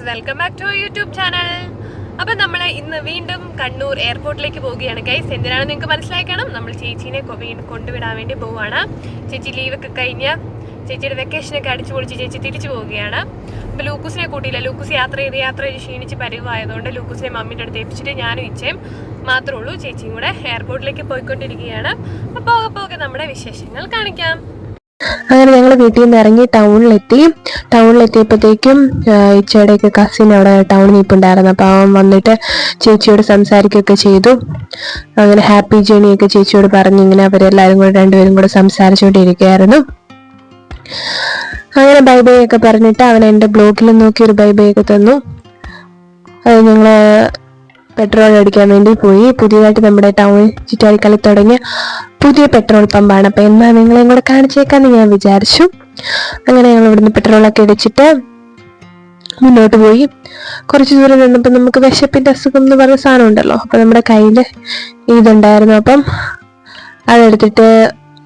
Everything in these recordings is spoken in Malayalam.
Welcome back to YouTube channel. അപ്പം നമ്മൾ ഇന്ന് വീണ്ടും കണ്ണൂർ എയർപോർട്ടിലേക്ക് പോവുകയാണ് ഗൈസ്. എന്തിനാണെന്ന് നിങ്ങൾക്ക് മനസ്സിലായി കാണും. നമ്മൾ ചേച്ചീനെ കൊണ്ടുവിടാൻ വേണ്ടി പോവുകയാണ്. ചേച്ചി ലീവൊക്കെ കഴിഞ്ഞ് ചേച്ചിയുടെ വെക്കേഷനൊക്കെ അടിച്ചു പൊളിച്ച് ചേച്ചി തിരിച്ചു പോവുകയാണ്. അപ്പോൾ ലൂക്കൂസിനെ കൂട്ടിയില്ല. ലൂക്കൂസ് യാത്ര ചെയ്ത് ക്ഷീണിച്ച് പരിവായതുകൊണ്ട് ലൂക്കൂസിനെ മമ്മീൻ്റെ അടുത്ത് ഏൽപ്പിച്ചിട്ട് ഞാനും ഇച്ചയും മാത്രമേ ഉള്ളൂ. ചേച്ചിയും കൂടെ എയർപോർട്ടിലേക്ക് പോയിക്കൊണ്ടിരിക്കുകയാണ്. അപ്പോൾ പോകെ പോകെ നമ്മുടെ വിശേഷങ്ങൾ കാണിക്കാം. അങ്ങനെ ഞങ്ങൾ വീട്ടിൽ നിന്ന് ഇറങ്ങി ടൗണിലെത്തിയപ്പോഴത്തേക്കും ഇച്ചയുടെയൊക്കെ കസിൻ അവിടെ ടൗണിൽ നിൽപ്പുണ്ടായിരുന്നു. അപ്പോൾ അവൻ വന്നിട്ട് ചേച്ചിയോട് സംസാരിക്കുകയൊക്കെ ചെയ്തു. അങ്ങനെ ഹാപ്പി ജേണിയൊക്കെ ചേച്ചിയോട് പറഞ്ഞ് ഇങ്ങനെ അവരെല്ലാവരും കൂടെ രണ്ടുപേരും കൂടെ സംസാരിച്ചുകൊണ്ടിരിക്കുകയായിരുന്നു. അങ്ങനെ ബൈ ബൈ ഒക്കെ പറഞ്ഞിട്ട് അവൻ എൻ്റെ ബ്ലോഗിൽ നോക്കി ഒരു ബൈ ബൈ ഒക്കെ തന്നു. അത് ഞങ്ങൾ പെട്രോൾ അടിക്കാൻ വേണ്ടി പോയി. പുതിയതായിട്ട് നമ്മുടെ ടൗണിൽ ചുറ്റാരിക്കളി തുടങ്ങിയ പുതിയ പെട്രോൾ പമ്പാണ്. അപ്പം എന്നാൽ നിങ്ങളെയും കൂടെ കാണിച്ചേക്കാന്ന് ഞാൻ വിചാരിച്ചു. അങ്ങനെ ഞങ്ങൾ ഇവിടുന്ന് പെട്രോളൊക്കെ അടിച്ചിട്ട് മുന്നോട്ട് പോയി. കുറച്ച് ദൂരം നിന്നപ്പോൾ നമുക്ക് വിശപ്പിൻ്റെ അസുഖം എന്ന് പറഞ്ഞ സാധനം ഉണ്ടല്ലോ. അപ്പം നമ്മുടെ കയ്യിൽ ഇതുണ്ടായിരുന്നു. അപ്പം അതെടുത്തിട്ട്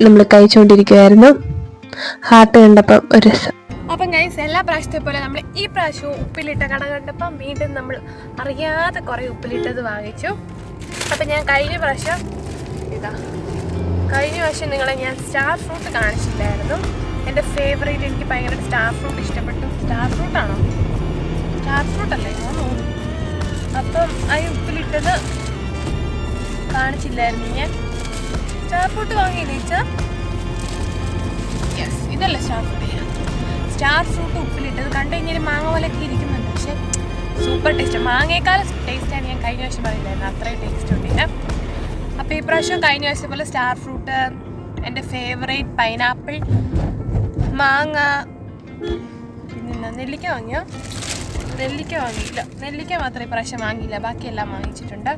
നമ്മൾ കഴിച്ചുകൊണ്ടിരിക്കുമായിരുന്നു. ഹാർട്ട് കണ്ടപ്പം ഒരു രസം. അപ്പം ഗൈസ്, എല്ലാ പ്രാവശ്യത്തെ പോലെ നമ്മൾ ഈ പ്രാവശ്യവും ഉപ്പിലിട്ട കട കണ്ടപ്പം വീണ്ടും നമ്മൾ അറിയാതെ കുറേ ഉപ്പിലിട്ടത് വാങ്ങിച്ചു. അപ്പം ഞാൻ കഴിഞ്ഞ പ്രാവശ്യം നിങ്ങളെ ഞാൻ സ്റ്റാർ ഫ്രൂട്ട് കാണിച്ചില്ലായിരുന്നു. എൻ്റെ ഫേവറേറ്റ്, എനിക്ക് ഭയങ്കര സ്റ്റാർ ഫ്രൂട്ട് ഇഷ്ടപ്പെട്ടു. സ്റ്റാർ ഫ്രൂട്ടാണോ? സ്റ്റാർ ഫ്രൂട്ട് അല്ലേ? അപ്പം ആ ഉപ്പിലിട്ടത് കാണിച്ചില്ലായിരുന്നു ഞാൻ. സ്റ്റാർ ഫ്രൂട്ട് വാങ്ങിയില്ലേ ഇച്ച? യെസ്, ഇതല്ല സ്റ്റാർ ഫ്രൂട്ട്. സ്റ്റാർ ഫ്രൂട്ട് ഉപ്പിലിട്ടത് കണ്ടു കഴിഞ്ഞാൽ മാങ്ങ പോലെയൊക്കെ ഇരിക്കുന്നുണ്ട്. പക്ഷെ സൂപ്പർ ടേസ്റ്റ്. മാങ്ങയേക്കാളും ടേസ്റ്റാണ്. ഞാൻ കഴിഞ്ഞ പ്രാവശ്യം പറയില്ലായിരുന്നു, അത്രയും ടേസ്റ്റ് ഉണ്ടില്ല. അപ്പോൾ ഈ പ്രാവശ്യം കഴിഞ്ഞ പ്രാവശ്യം പോലെ സ്റ്റാർ ഫ്രൂട്ട്, എൻ്റെ ഫേവറേറ്റ് പൈനാപ്പിൾ, മാങ്ങ, പിന്നെ നെല്ലിക്ക വാങ്ങിയോ? നെല്ലിക്ക വാങ്ങിയില്ല. നെല്ലിക്ക മാത്രമേ ഈ പ്രാവശ്യം വാങ്ങിയില്ല, ബാക്കിയെല്ലാം വാങ്ങിച്ചിട്ടുണ്ട്.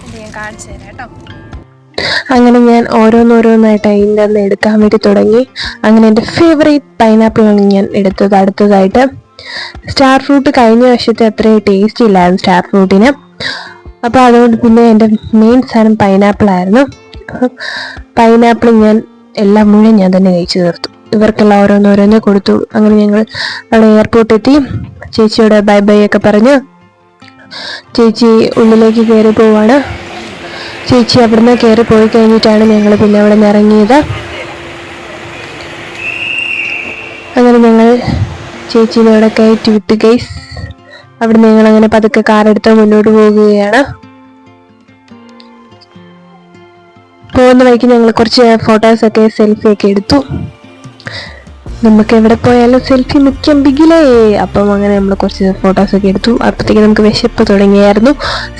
ഇത് ഞാൻ കാണിച്ചു തരാം കേട്ടോ. അങ്ങനെ ഞാൻ ഓരോന്നോരോന്നായിട്ട് അതിൻ്റെ അന്ന് എടുക്കാൻ വേണ്ടി തുടങ്ങി. അങ്ങനെ എൻ്റെ ഫേവറേറ്റ് പൈനാപ്പിളാണ് ഞാൻ എടുത്തത്. അടുത്തതായിട്ട് സ്റ്റാർ ഫ്രൂട്ട് കഴിഞ്ഞ വർഷത്തെ അത്രയും ടേസ്റ്റ് ഇല്ലായിരുന്നു സ്റ്റാർ ഫ്രൂട്ടിന്. അപ്പോൾ അതുകൊണ്ട് പിന്നെ എൻ്റെ മെയിൻ സാധനം പൈനാപ്പിളായിരുന്നു. പൈനാപ്പിൾ ഞാൻ എല്ലാം മുഴുവൻ ഞാൻ തന്നെ കഴിച്ചു തീർത്തു. ഇവർക്കെല്ലാം ഓരോന്നോരോന്നേ കൊടുത്തു. അങ്ങനെ ഞങ്ങൾ അവിടെ എയർപോർട്ടിൽ എത്തി. ചേച്ചിയോട് ബൈ ബൈ ഒക്കെ പറഞ്ഞ് ചേച്ചി ഉള്ളിലേക്ക് കയറി പോവാണ്. ചേച്ചി അവിടുന്ന് കയറി പോയി കഴിഞ്ഞിട്ടാണ് ഞങ്ങൾ പിന്നെ അവിടെ നിന്ന് ഇറങ്ങിയത്. അങ്ങനെ ഞങ്ങൾ ചേച്ചീനെ അവിടെ കയറ്റി വിട്ടു ഗൈസ്. അവിടുന്ന് ഞങ്ങൾ അങ്ങനെ പതുക്കെ കാറെടുത്ത് മുന്നോട്ട് പോകുകയാണ്. പോകുന്ന വഴിക്ക് ഞങ്ങൾ കുറച്ച് ഫോട്ടോസൊക്കെ സെൽഫിയൊക്കെ എടുത്തു. നമുക്ക് എവിടെ പോയാലും സെൽഫി മുഖ്യം ബിഗിലേ. അപ്പം അങ്ങനെ നമ്മൾ കുറച്ച് ഫോട്ടോസൊക്കെ എടുത്തു. അപ്പോഴത്തേക്ക് നമുക്ക് വിശപ്പ് തുടങ്ങിയായിരുന്നു.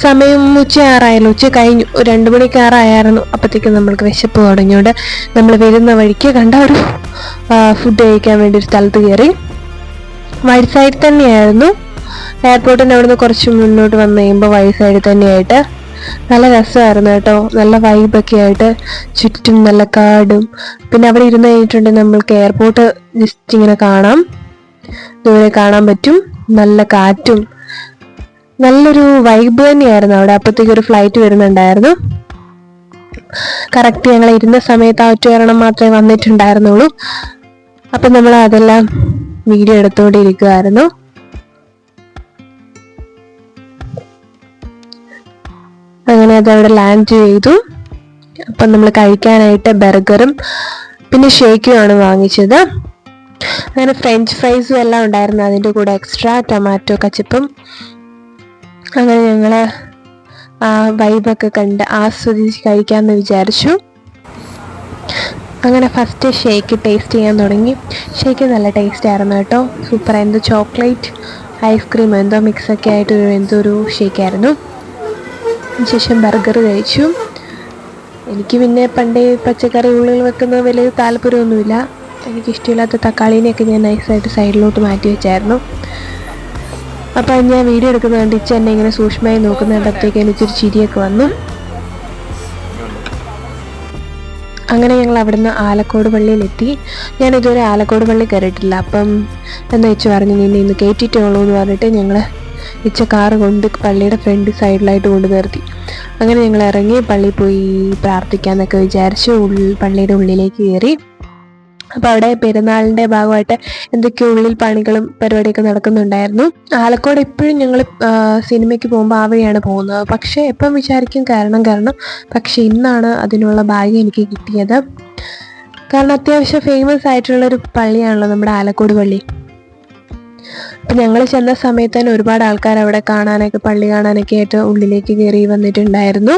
സമയം ഉച്ചയാറായാലും, ഉച്ച കഴിഞ്ഞു, 2 മണിക്കാറായായിരുന്നു. അപ്പോഴത്തേക്കും നമ്മൾക്ക് വിശപ്പ് തുടങ്ങിയോണ്ട് നമ്മൾ വരുന്ന വഴിക്ക് കണ്ട ഒരു ഫുഡ് കഴിക്കാൻ വേണ്ടി ഒരു സ്ഥലത്ത് കയറി. വഴി സൈഡിൽ തന്നെയായിരുന്നു. എയർപോർട്ടിൻ്റെ അവിടുന്ന് കുറച്ച് മുന്നോട്ട് വന്നു കഴിയുമ്പോൾ വഴി സൈഡിൽ തന്നെയായിട്ട് നല്ല രസമായിരുന്നു കേട്ടോ. നല്ല വൈബൊക്കെ ആയിട്ട്, ചുറ്റും നല്ല കാടും. പിന്നെ അവിടെ ഇരുന്ന് കഴിഞ്ഞിട്ടുണ്ടെങ്കിൽ നമ്മൾക്ക് എയർപോർട്ട് ജസ്റ്റ് ഇങ്ങനെ കാണാം, ദൂരെ കാണാൻ പറ്റും. നല്ല കാറ്റും നല്ലൊരു വൈബ് തന്നെയായിരുന്നു അവിടെ. അപ്പോഴത്തേക്ക് ഒരു ഫ്ലൈറ്റ് വരുന്നുണ്ടായിരുന്നു. കറക്റ്റ് ഞങ്ങൾ ഇരുന്ന സമയത്ത് ആ ഒറ്റ മാത്രമേ വന്നിട്ടുണ്ടായിരുന്നുള്ളൂ. അപ്പം നമ്മൾ അതെല്ലാം വീഡിയോ എടുത്തുകൊണ്ടിരിക്കുമായിരുന്നു. അങ്ങനെ അതവിടെ ലാൻഡ് ചെയ്തു. അപ്പം നമ്മൾ കഴിക്കാനായിട്ട് ബർഗറും പിന്നെ ഷേക്കുമാണ് വാങ്ങിച്ചത്. അങ്ങനെ ഫ്രഞ്ച് ഫ്രൈസും എല്ലാം ഉണ്ടായിരുന്നു, അതിൻ്റെ കൂടെ എക്സ്ട്രാ ടൊമാറ്റോ കച്ചപ്പും. അങ്ങനെ ഞങ്ങൾ ആ വൈബൊക്കെ കണ്ട് ആസ്വദിച്ച് കഴിക്കാമെന്ന് വിചാരിച്ചു. അങ്ങനെ ഫസ്റ്റ് ഷേക്ക് ടേസ്റ്റ് ചെയ്യാൻ തുടങ്ങി. ഷേക്ക് നല്ല ടേസ്റ്റ് ആയിരുന്നു കേട്ടോ, സൂപ്പർ. എന്തോ ചോക്ലേറ്റ് ഐസ്ക്രീം എന്തോ മിക്സൊക്കെ ആയിട്ട് എന്തോ ഒരു ഷേക്കായിരുന്നു. ശേഷം ബർഗർ കഴിച്ചു. എനിക്ക് പിന്നെ പണ്ടേ പച്ചക്കറി ഉള്ളിൽ വെക്കുന്നത് വലിയ താല്പര്യമൊന്നുമില്ല. എനിക്കിഷ്ടമില്ലാത്ത തക്കാളീനെയൊക്കെ ഞാൻ നൈസായിട്ട് സൈഡിലോട്ട് മാറ്റി വെച്ചായിരുന്നു. അപ്പോൾ ഞാൻ വീഡിയോ എടുക്കുന്നത് കണ്ടിച്ച് എന്നെ ഇങ്ങനെ സൂക്ഷ്മമായി നോക്കുന്നുണ്ടപ്പോഴത്തേക്ക് എനിക്കൊരു ചിരിയൊക്കെ വന്നു. അങ്ങനെ ഞങ്ങൾ അവിടുന്ന് ആലക്കോട് പള്ളിയിലെത്തി. ഞാനിതുവരെ ആലക്കോട് പള്ളി കയറിയിട്ടില്ല. അപ്പം എന്ന് വെച്ച് പറഞ്ഞു നിന്നെ ഇന്ന് കയറ്റിയിട്ടേ ഉള്ളൂ എന്ന് പറഞ്ഞിട്ട് ഞങ്ങൾ ഇച്ച കാറ് കൊണ്ട് പള്ളിയുടെ ഫ്രണ്ട് സൈഡിലായിട്ട് കൊണ്ട് നിർത്തി. അങ്ങനെ ഞങ്ങൾ ഇറങ്ങി പള്ളിയിൽ പോയി പ്രാർത്ഥിക്കാമെന്നൊക്കെ വിചാരിച്ച് പള്ളിയുടെ ഉള്ളിലേക്ക് കയറി. അപ്പോൾ അവിടെ പെരുന്നാളിൻ്റെ ഭാഗമായിട്ട് എന്തൊക്കെയോ ഉള്ളിൽ പണികളും പരിപാടിയൊക്കെ നടക്കുന്നുണ്ടായിരുന്നു. ആലക്കോട് എപ്പോഴും ഞങ്ങൾ സിനിമയ്ക്ക് പോകുമ്പോൾ ആ വഴിയാണ് പോകുന്നത്. പക്ഷേ എപ്പം വിചാരിക്കും കാരണം പക്ഷേ ഇന്നാണ് അതിനുള്ള ഭാഗ്യം എനിക്ക് കിട്ടിയത്. കാരണം അത്യാവശ്യം ഫേമസ് ആയിട്ടുള്ളൊരു പള്ളിയാണല്ലോ നമ്മുടെ ആലക്കോട് പള്ളി. അപ്പം ഞങ്ങൾ ചെന്ന സമയത്ത് തന്നെ ഒരുപാട് ആൾക്കാർ അവിടെ പള്ളി കാണാനൊക്കെ ആയിട്ട് ഉള്ളിലേക്ക് കയറി വന്നിട്ടുണ്ടായിരുന്നു.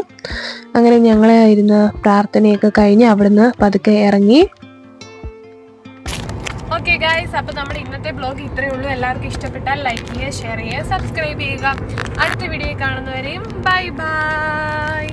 അങ്ങനെ ഞങ്ങൾ ഇരുന്ന് പ്രാർത്ഥനയൊക്കെ കഴിഞ്ഞ് അവിടുന്ന് പതുക്കെ ഇറങ്ങി. ഓക്കെ ഗൈസ്, അപ്പോൾ നമ്മുടെ ഇന്നത്തെ ബ്ലോഗ് ഇത്രയേ ഉള്ളൂ. എല്ലാവർക്കും ഇഷ്ടപ്പെട്ടാൽ ലൈക്ക് ചെയ്യുക, ഷെയർ ചെയ്യുക, സബ്സ്ക്രൈബ് ചെയ്യുക. അടുത്ത വീഡിയോ കാണുന്നവരെയും ബൈ ബൈ.